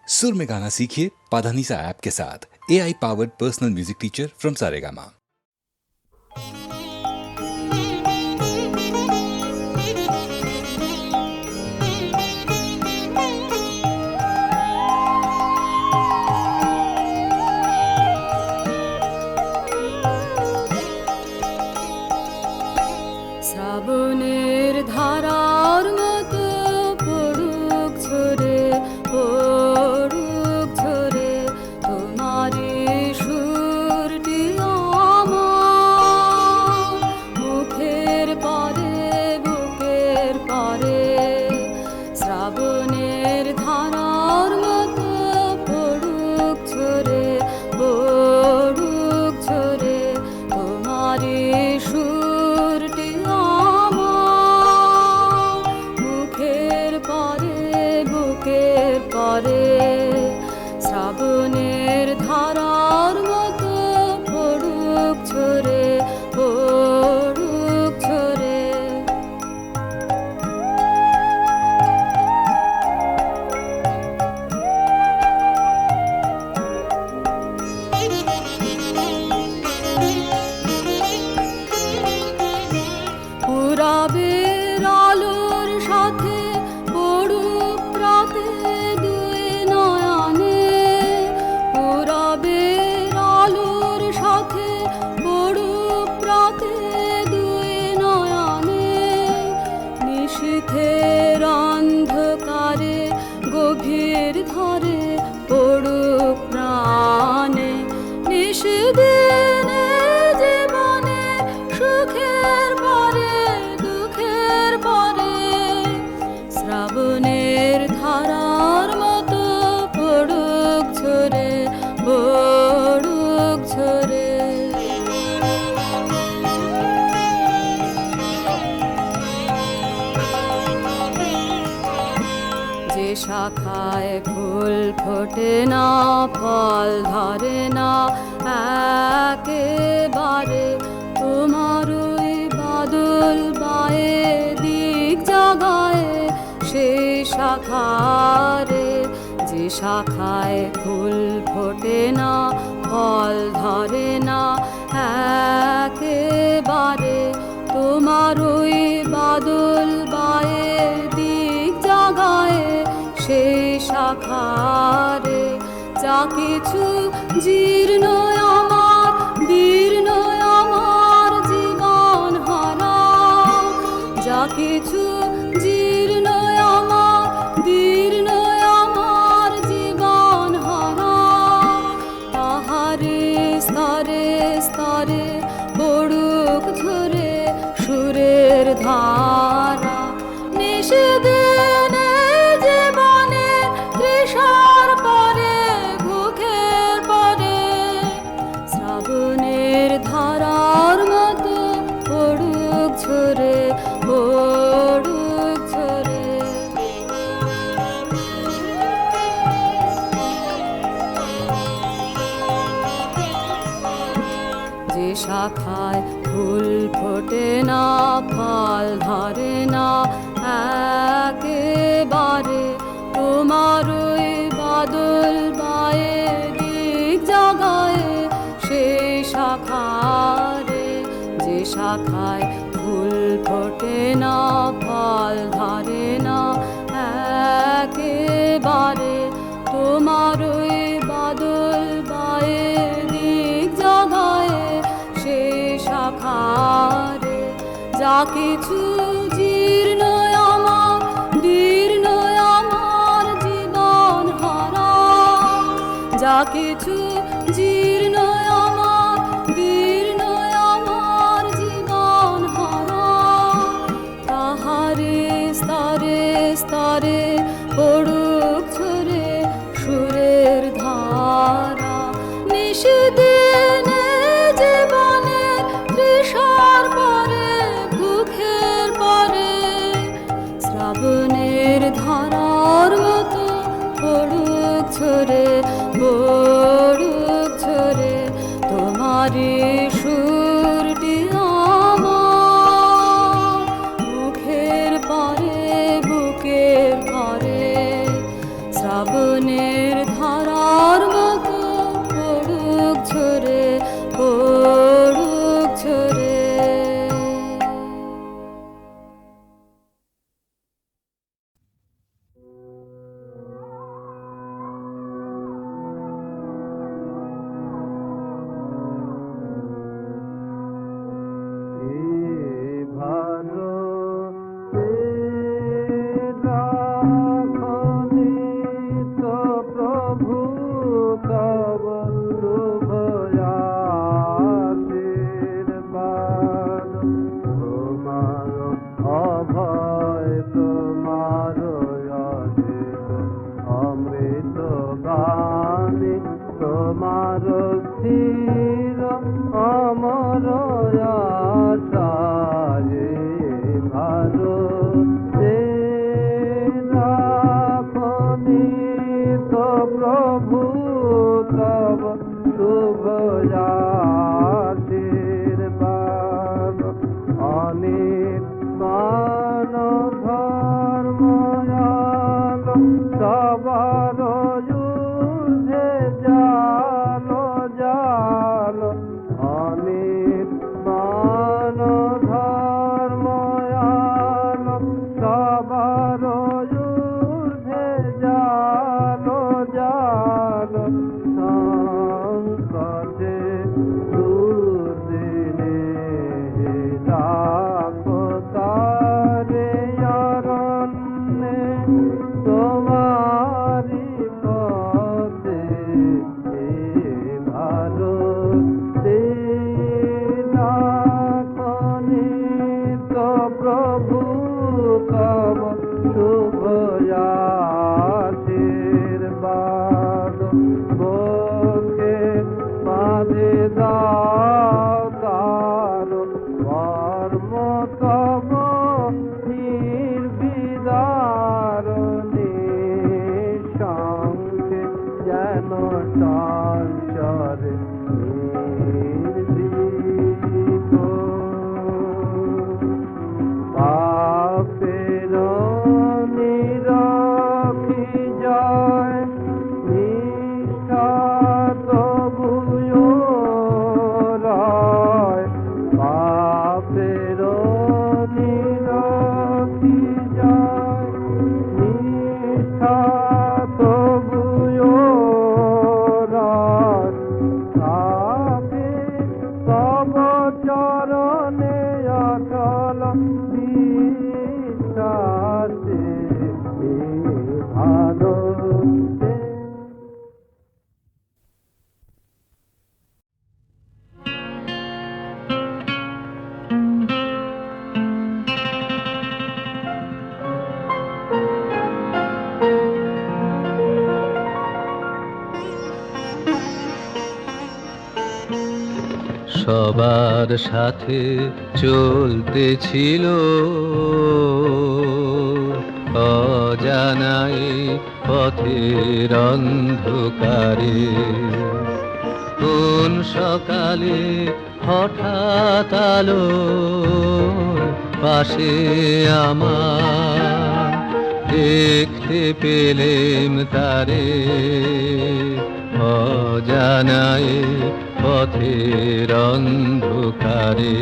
सुर में गाना सीखिए पाधानीसा ऐप के साथ। AI powered personal music teacher from Saregama. শ্রাবণের ধারার মতো পড়ুক ঝরে পড়ুক ঝরে তোমারি সুরটি আমার মুখের পরে বুকের পরে। শ্রাবণের ধারার মতো পড়ুক ঝরে পড়ুক ঝরে তোমারি সুরটি বুকের পরে। শ্রাবণের ধারার মতো পড়ুক ঝরে পড়ুক ঝরে। পুরাবের আলোর সাথে পড়ুক রাতে দুই নয়নে। পুরাবের আলোর সাথে পড়ুক রাতে দুই নয়নে। নিশীথের অন্ধকারে গভীর ধরে পড়ুক প্রাণে। নিশিদিনে জীবনে সুখের পরে দুঃখের পরে। শ্রাবণের ধারার মতো পড়ুক ঝরে পড়ুক ঝরে। যে শাখায় ফুল ফোটে না ফল ধরে না একেবারে তোমারই বাদল বায়ে দিক জাগায় সেই শাখারে। যে শাখায় ফুল ফোটে না ফল ধরে না একেবারে তোমারই বাদল বায়ে দিক জাগায় সেই শাখারে। যা কিছু জীর্ণ আমার দীর্ণ আমার জীবন হারা। যা কিছু জীর্ণ আমার দীর্ণ আমার জীবন হারা। তাহারে স্তরে স্তরে পড়ুক ঝরে সুরের ধারা। নিশিদিনে জীবনে তৃষার পরে ভুখের পরে। শ্রাবণের ধারার মতো পড়ুক ঝরে পড়ুক ঝরে। যে শাখায় ফুল ফোটে না ফল ধরে না একেবারে তোমারই বাদল বায়ে দিক জাগায় সেই শাখারে। যে শাখায় ফুল ফোটে না ফল ধরে না একেবারে তোমারই বাদল বায়ে দিক জাগায় সেই শাখারে। যা কিছু জীর্ণ আমার দীর্ণ আমার জীবন হারা। যা কিছু জীর্ণ আমার দীর্ণ আমার জীবন হারা। তাহারে স্তরে স্তরে পড়ুক ঝরে সুরের ধারা। নিশিদিনে জীবনে তৃষার পরে ভুখের পরে। শ্রাবণের ধারার মতো পড়ুক ঝরে পড়ুক ঝরে তোমারি সুরটি আমার মুখের পরে বুকের পরে। শ্রাবণে প্রেমের ধারার মতো পড়ুক ঝরে, পড়ুক ঝরে। সবার সাথে চলতেছিল অজানাই পথের অন্ধকারে, কোন সকালে হঠাৎ আলো পাশে আমার দেখতে পেলেম তারে, অজানাই পথের অন্ধকারে।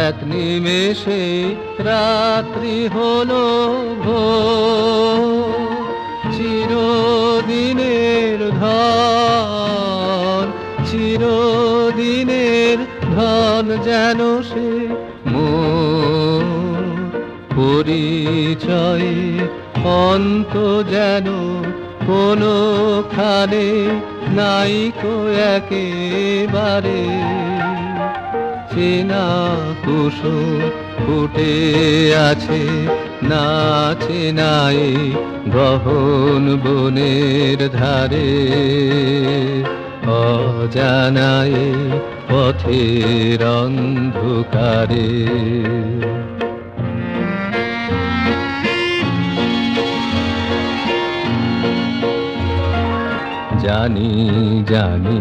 এক নিমেষে রাত্রি হলো ভোর, চিরদিনের ধন, চিরদিনের ধন যেন সে মোর পরিচয়, অন্ত যেন কোনোখানে নাইকো একেবারে। চেনা কুসুম ফুটে আছে না চেনাই গহন বনের ধারে, অজানাই পথের অন্ধকারে। জানি জানি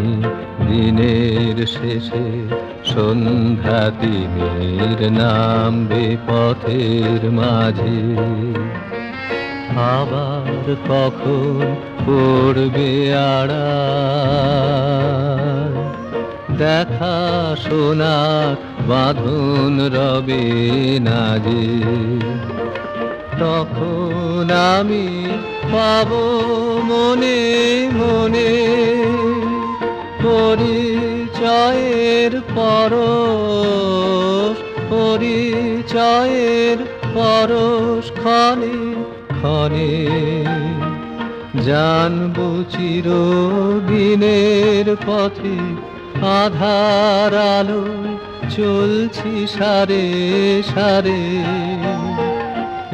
দিনের শেষে সন্ধ্যা দিনের নামবে পথের মাঝে, আবার কখন পড়বে আড়াল, দেখা শোনা বাঁধন রবে না যে, তখন আমি পাব মনে মনে পরিচয়ের পরশ, পরিচয়ের পরশ ক্ষণে ক্ষণে। জানবো চিরদিনের পথে আধার আলোয় চলছি সারে সারে,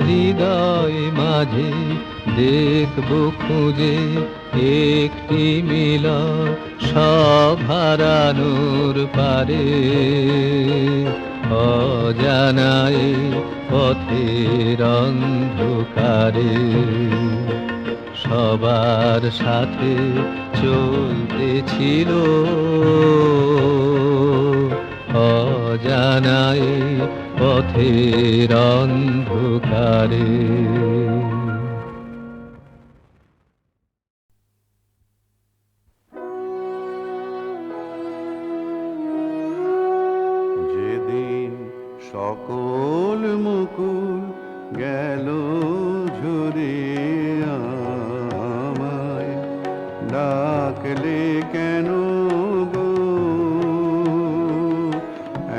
হৃদয় মাঝে দেখবো খুঁজে একটি মিলন সব হারানোর পারে। অজানায় পথের অন্ধকারে সবার সাথে চলতেছিল, অজানায় পথের অন্ধকারে। যেদিন সকল মুকুল গেল ঝরে, আমায় ডাকলে কেন গো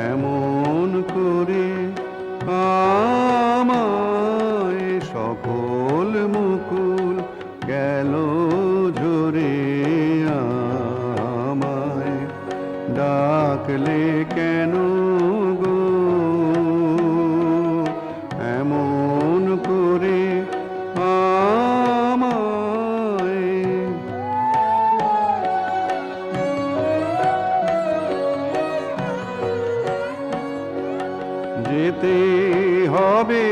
এমন করে? আমায় সকল মুকুল গেল ঝরে, আমায় ডাকলে কেন গো এমন করে? আমায় যেতে হবে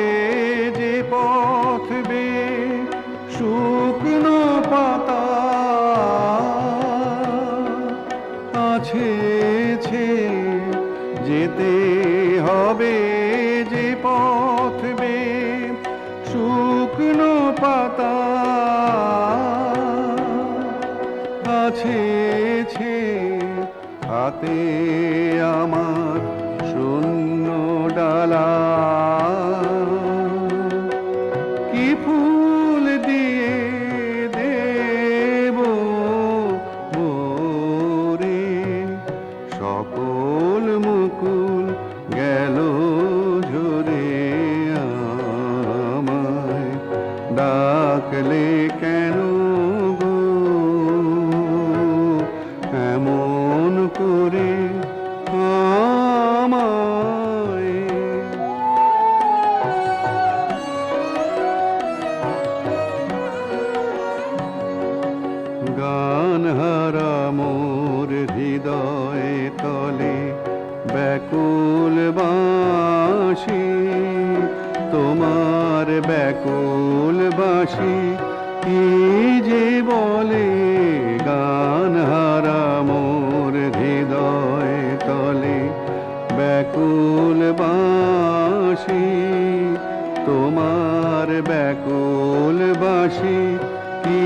যে পথ বেয়ে শুকনো পাতা আছে, যেতে হবে যে পথ বেয়ে শুকনো পাতা আছে, হাতে আমার শূন্য ডালা। কি ফুল দিয়ে দেব মোরে? সকল মুকুল গেল ঝরে, আমায় ডাকলে কেন গো এমন করে? আমায় গান হারা মোর হৃদয় তলে ব্যাকুল বাঁশি, তোমার ব্যাকুল বাঁশি কি যে বলে? গান হারা মোর হৃদয় তলে ব্যাকুল বাঁশি, তোমার ব্যাকুল বাঁশি কি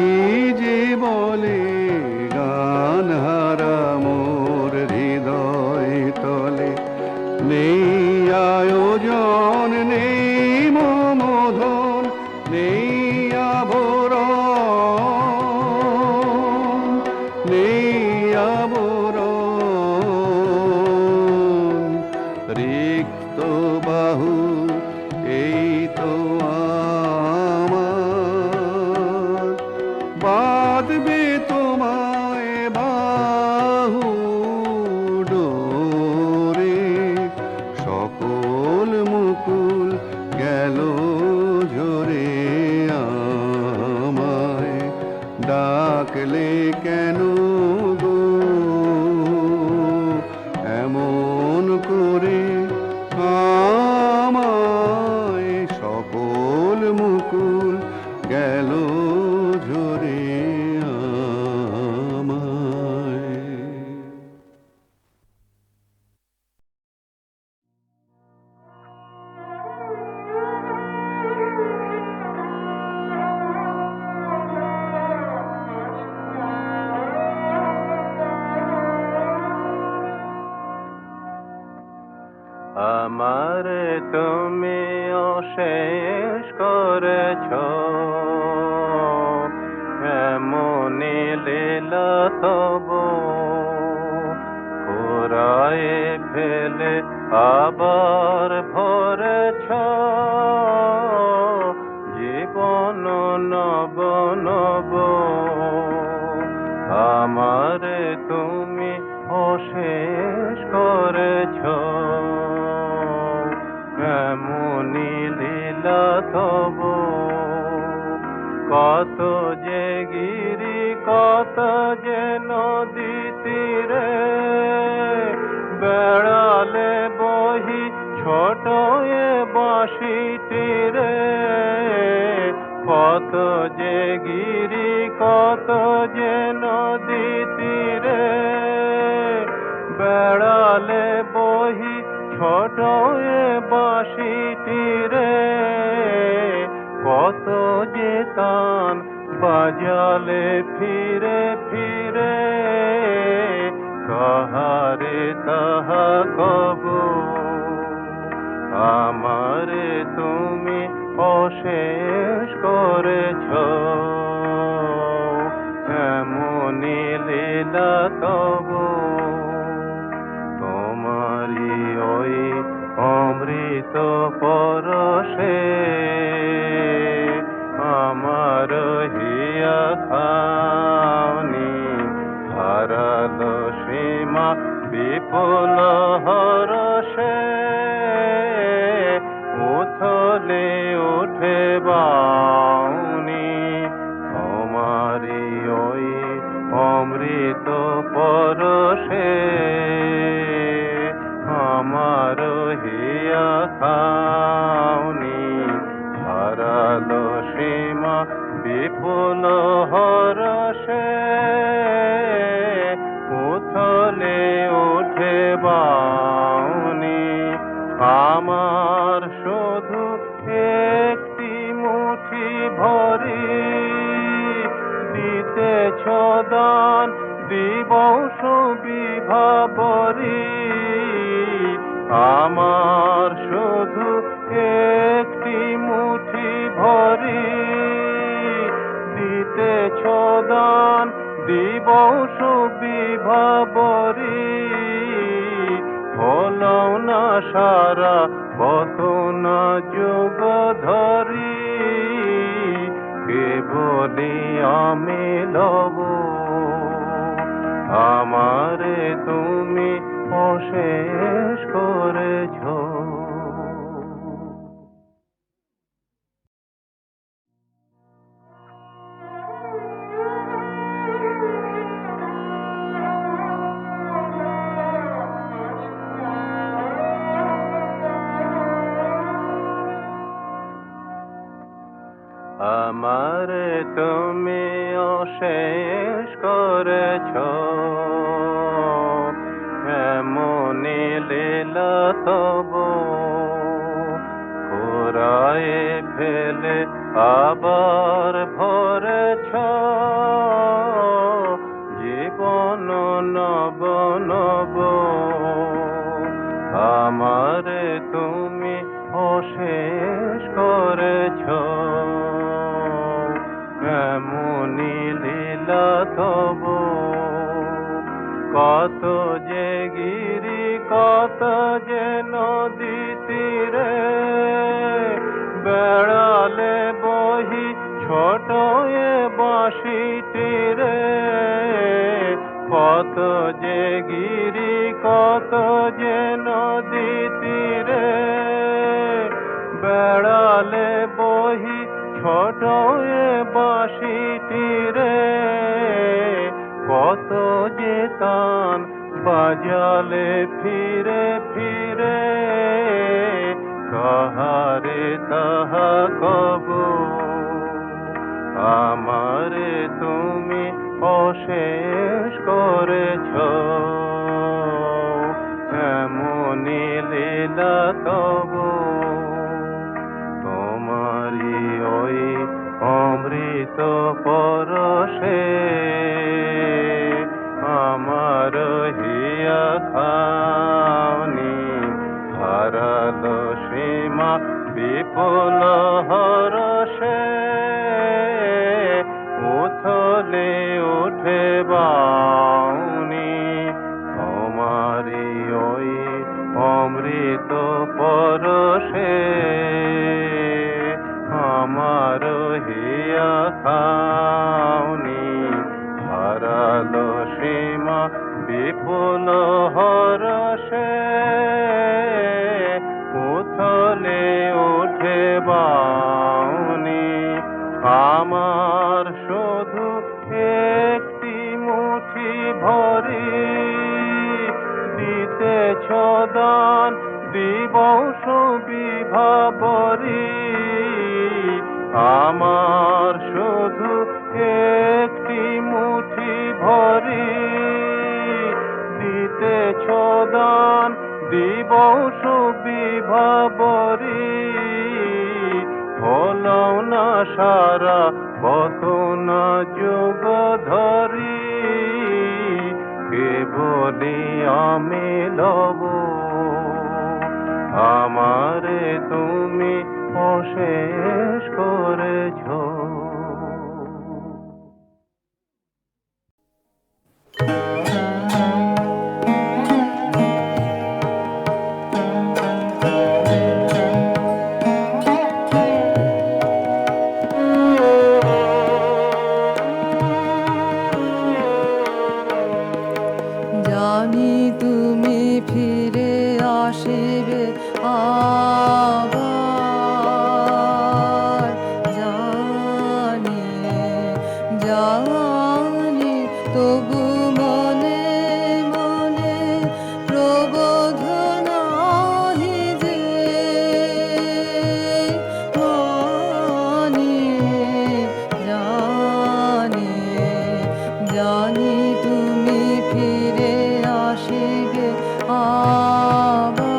যে বলে? গান হারা মোর হৃদয় তলে নেই আয়োজন, নেই মমধন, নেই আভরণ, নেই আভরণ, রিক্ত বাহু এই তো আমার, বাঁধবে তোমায় বাহু ডোরে। সকল মুকুল গেল ঝরে, আমায় ডাকলে কেন গো এমন করে? আমায় সকল মুকুল গেল ঝরে, আমায়। আমারে তুমি অশেষ করেছ, এমনি লীলা তব পুরায়ে ফেলে আবার ভরেছ জীবন নব নব। আমারে তুমি অশেষ করেছ, এমনি লীলা তব। কত যে গিরি কত যে নদী তীরে বেড়ালে বহি ছোট এ বাঁশিটিরে। কত যে গিরি কত যে নদী তীরে বেড়ালে বহি ছোট এ বাঁশিটিরে। কত যে তান বাজালে ফিরে ফিরে কাহারে তাহা কব। আমারে তুমি অশেষ করেছ, এমনি লীলা তব। তোমারি ওই অমৃত পরশে আমার হিয়া খাওনি হারালো সীমা বিপুল হরষে। উথলে উঠে বাউনি তোমারি ওই অমৃত পরশে আমার হিয়া খাওনি হারালো সীমা বিপুল হরষে। উথলে উঠে বাউনি আমার শুধু একটি মুঠি ভরি দিতেছ দান দিবস বিভাবরী। আমার শুধু একটি মুঠি ভরি দিতেছ দান দিবস বিভাবরী। হলো না সারা কত না যুগ ধরি কেবলি আমি লব। আমারে তুমি অশেষ করেছ। আমারে তুমি অশেষ করেছ, এমনি লীলা তব পুরায়ে ফেলে আবার ভরেছ জীবন নব নব। আমারে তুমি অশেষ করেছ, এমনি লীলা তব। কত যে গিরি কত যে নদী তীরে বেড়ালে বহি ছোট এ বাঁশিটিরে। কত যে গিরি কত যে নদী তীরে বেড়ালে বহি ছোট এ বাঁশিটিরে। কত যে তান বাজালে ফিরে ফিরে কাহারে তাহা কব। আমারে তুমি অশেষ করেছ, এমনি লীলা তব। তোমারি ওই অমৃত পরশে আমার হিয়া খাওনি হার বিপুল হরষে উথলে উঠে বাউনি তোমারি ওই অমৃত পরশে আমার হিয়া খাওনি হারালো সীমা বিপুল হরষে উথলে উঠে বাউনি আমার শুধু একটি মুঠি ভরি দিতেছ দান দিবস বিভাবরী আমার শুধু একটি মুঠি ভরি দিতেছ দান দিবস বিভাবরী হলো না সারা কত না যুগ ধরি কে বলি আমি লব আমারে তুমি অশেষ করেছ। জানি তুমি ফিরে আসিবে আবার, জানি জানি তবু মনে মনে প্রবোধ নাহি যে মানি, জানি জানি তুমি ফিরে আসিবে আবার,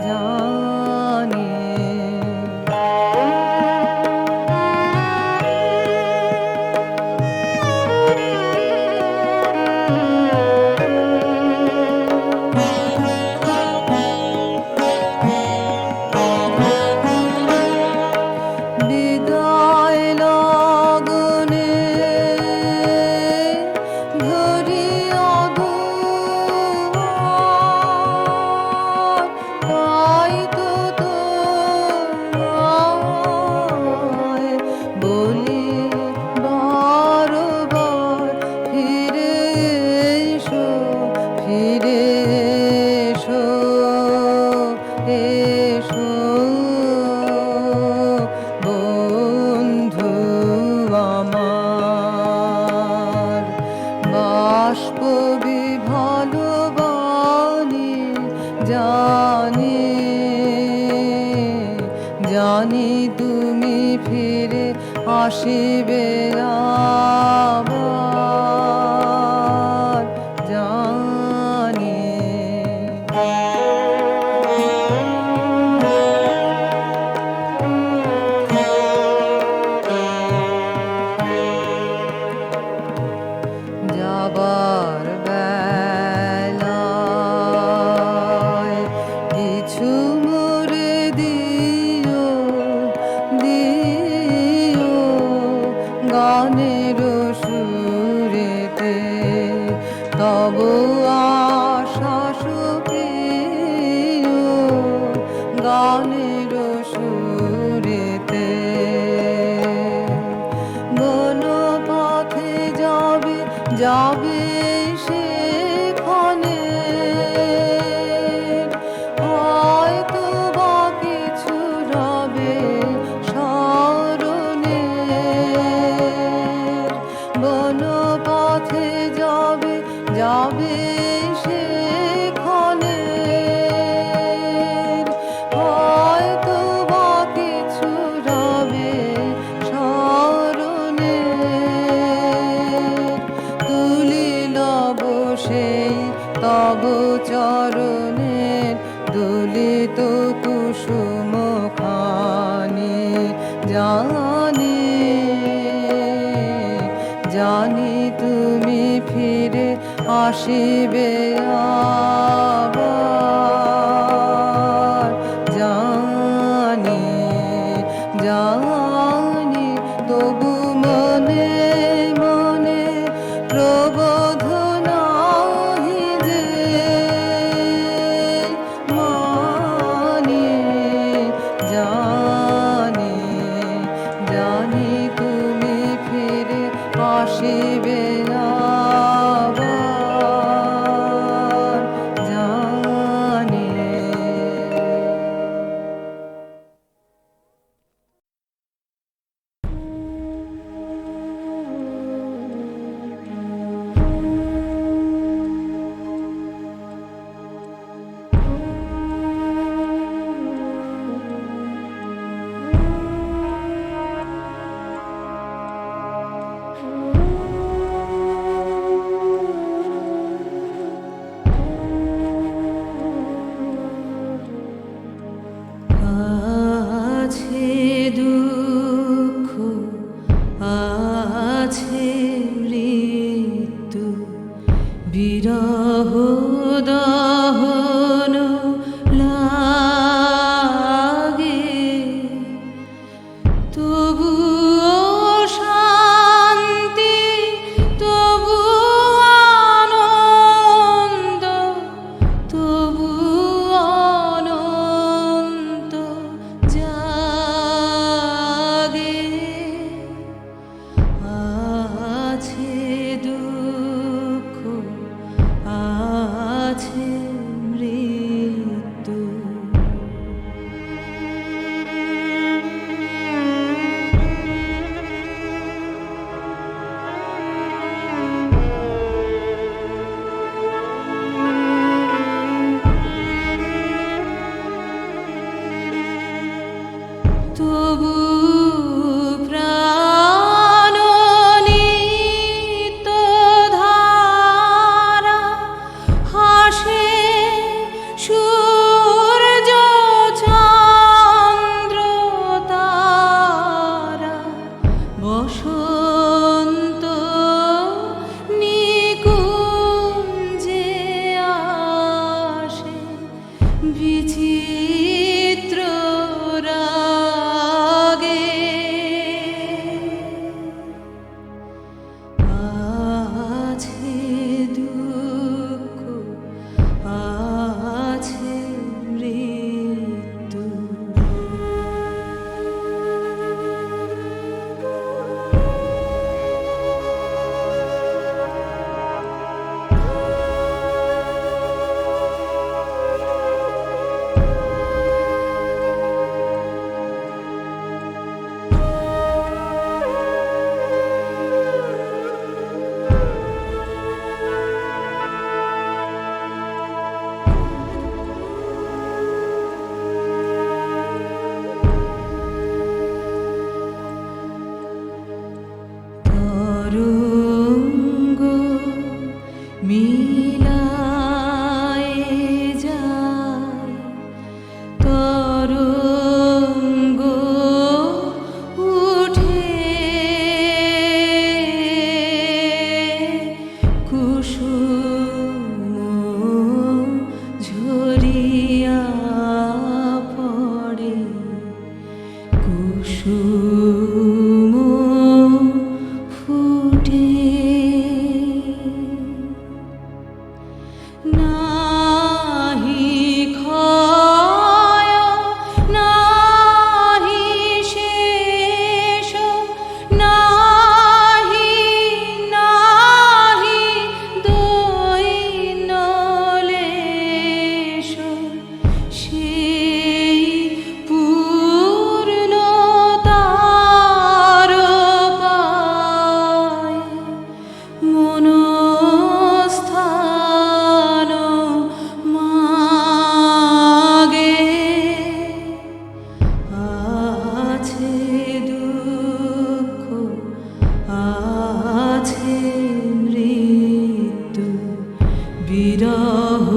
জানি বিদায় লগনে ধরিয়া দুয়ার, তাই তো তোমায় বলি বারবার ফিরে এসো, ফিরে এসো, এসো বন্ধু আমার। বাষ্প বিভালো বাণী জানি, জানি তুমি ফিরে আসিবে আবার, জানি যাবার বেলায় কিছু মোরে দিও, দিও গানের সুরেতে তব আশ্বাস প্রিয়, গানের সুরেতে বন পথে যাবে যাবে সেখানে হয়তো বা কিছু রবে স্মরণে, বন পথে যাবে যাবে সেখানে হয়তো বা কিছু রবে স্মরণে, তুলিল সেই তব চরণের দুলিত কুসুম খানি, জানি জানি তুমি ফিরে আসিবে আবার, দহন লাগে তবুও শান্তি তবু আনন্দ তবু অনন্ত জাগে আছে দুঃখ আছে মৃত্যু তবু প্রাণ নিত্য ধারা হাসে সূর্য চন্দ্র তারা বসন্ত নিকুঞ্জে আসে বিচিত্র রাগে আছে দুঃখ আছে মৃত্যু তরঙ্গ মিলায়ে যায় তরঙ্গ উঠে কুসুম ঝরিয়া পড়ে কুসুম ফুটে নাহি ক্ষয় নাহি শেষ নাহি নাহি দৈনলেশ সেই পূর্ণতার পায় মনস্থান মাগে আছে দুঃখ আছে মৃত্যু বিরহ